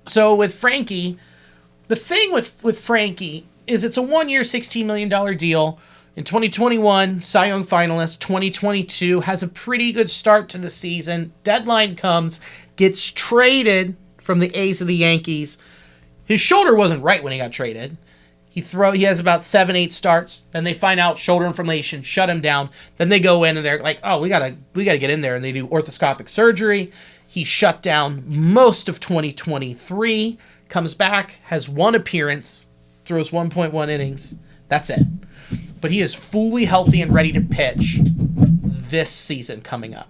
So with Frankie, the thing with Frankie is it's a 1-year, $16 million deal. In 2021, Cy Young finalist. 2022 has a pretty good start to the season. Deadline comes, gets traded from the A's to the Yankees. His shoulder wasn't right when he got traded. He has about 7-8 starts. Then they find out shoulder inflammation, shut him down. Then they go in and they're like, oh, we gotta get in there, and they do orthoscopic surgery. He shut down most of 2023. Comes back, has 1 appearance, throws 1.1 innings. That's it. But he is fully healthy and ready to pitch this season coming up.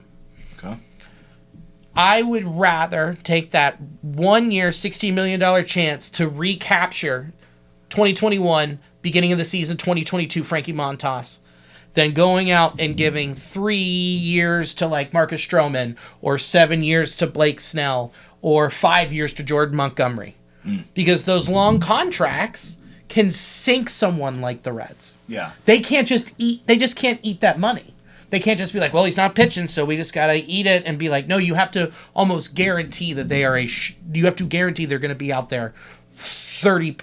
Okay. I would rather take that 1-year, $16 million chance to recapture 2021, beginning of the season 2022 Frankie Montas, than going out and giving 3 years to like Marcus Stroman, or 7 years to Blake Snell, or 5 years to Jordan Montgomery. Because those long contracts can sink someone like the Reds. Yeah. They just can't eat that money. They can't just be like, well, he's not pitching, so we just got to eat it, and be like, no, you have to almost guarantee that they are you have to guarantee they're going to be out there 30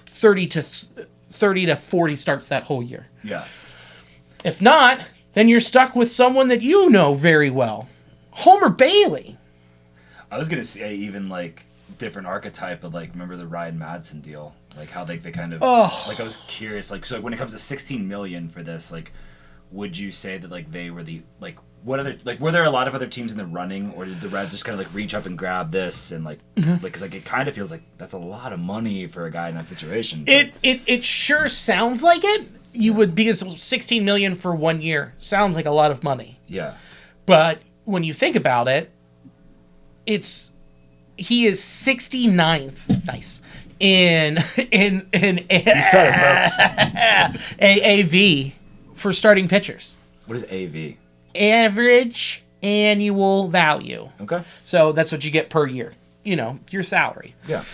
to 40 starts that whole year. Yeah. If not, then you're stuck with someone that you know very well. Homer Bailey. I was going to say even like different archetype of like, remember the Ryan Madsen deal? Like how they kind of, like I was curious, like, so when it comes to 16 million for this, like, would you say that like they were the, like, what other, like, were there a lot of other teams in the running, or did the Reds just kind of like reach up and grab this and like, because like it kind of feels like that's a lot of money for a guy in that situation. It sure sounds like it. You would, because 16 million for 1 year sounds like a lot of money. Yeah. But when you think about it, he is 69th. Nice. In AAV for starting pitchers. What is AV? Average annual value. Okay. So that's what you get per year. Your salary. Yeah.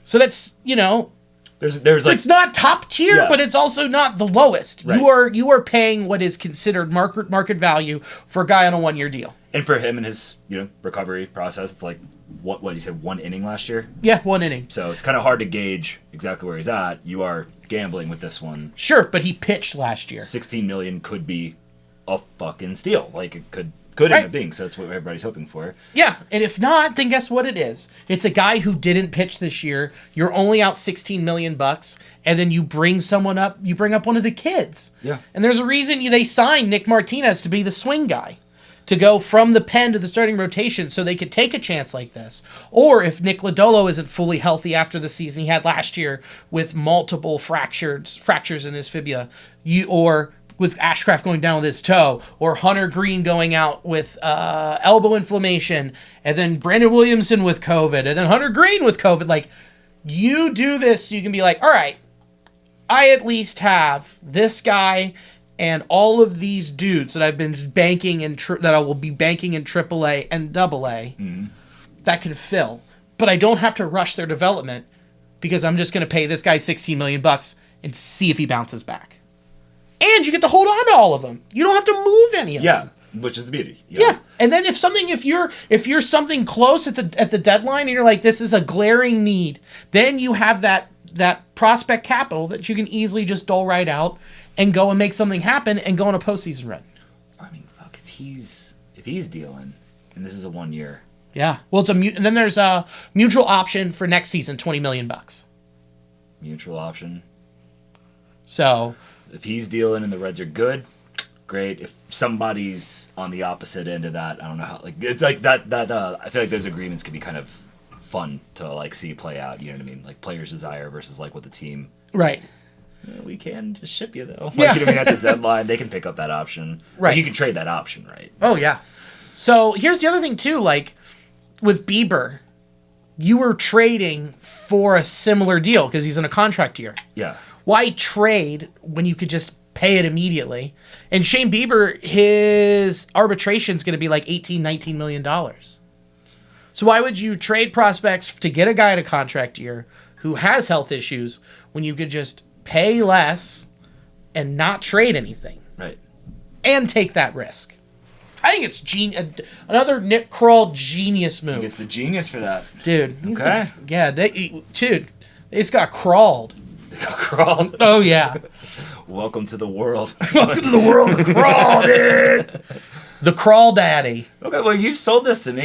So that's, there's like, it's not top tier, but it's also not the lowest. Right. You are paying what is considered market value for a guy on a 1-year deal. And for him and his, recovery process, it's like what you said, 1 inning last year? Yeah, 1 inning. So it's kind of hard to gauge exactly where he's at. You are gambling with this one. Sure, but he pitched last year. 16 million could be a fucking steal. Like it could end up being. So that's what everybody's hoping for. Yeah, and if not, then guess what it is? It's a guy who didn't pitch this year. You're only out $16 million, and then you bring someone up. You bring up one of the kids. Yeah. And there's a reason they signed Nick Martinez to be the swing guy, to go from the pen to the starting rotation, so they could take a chance like this. Or if Nick Lodolo isn't fully healthy after the season he had last year with multiple fractures in his fibula, or with Ashcraft going down with his toe, or Hunter Green going out with elbow inflammation, and then Brandon Williamson with COVID, and then Hunter Green with COVID. Like, you do this, you can be like, all right, I at least have this guy and all of these dudes that I've been banking in that I will be banking in AAA and AA that can fill, but I don't have to rush their development because I'm just going to pay this guy $16 million and see if he bounces back. And you get to hold on to all of them. You don't have to move any of them. Yeah, which is the beauty. Yeah. And then if you're something close at the deadline and you're like, this is a glaring need, then you have that prospect capital that you can easily just dole right out and go and make something happen and go on a postseason run. I mean, fuck, if he's dealing, and this is a 1 year. Yeah. Well, and then there's a mutual option for next season, $20 million. Mutual option. So if he's dealing and the Reds are good, great. If somebody's on the opposite end of that, I don't know how. Like it's like that. I feel like those agreements could be kind of fun to like see play out. You know what I mean? Like players' desire versus like what the team. Right. We can just ship you though. Like, Yeah. you know what I mean? At the deadline, they can pick up that option. Right. Like, you can trade that option, right? Oh yeah. So here's the other thing too. Like with Bieber, you were trading for a similar deal because he's in a contract year. Yeah. Why trade when you could just pay it immediately? And Shane Bieber, his arbitration's going to be like $18, $19 million. So why would you trade prospects to get a guy in a contract year who has health issues when you could just pay less and not trade anything Right. and take that risk? I think it's another Nick Kroll genius move. He gets the genius for that. Dude. Okay. They just got crawled. They got crawled. Oh, yeah. Welcome to the world. Welcome to the world of Crawl, dude. The Crawl Daddy. Okay, well, you've sold this to me.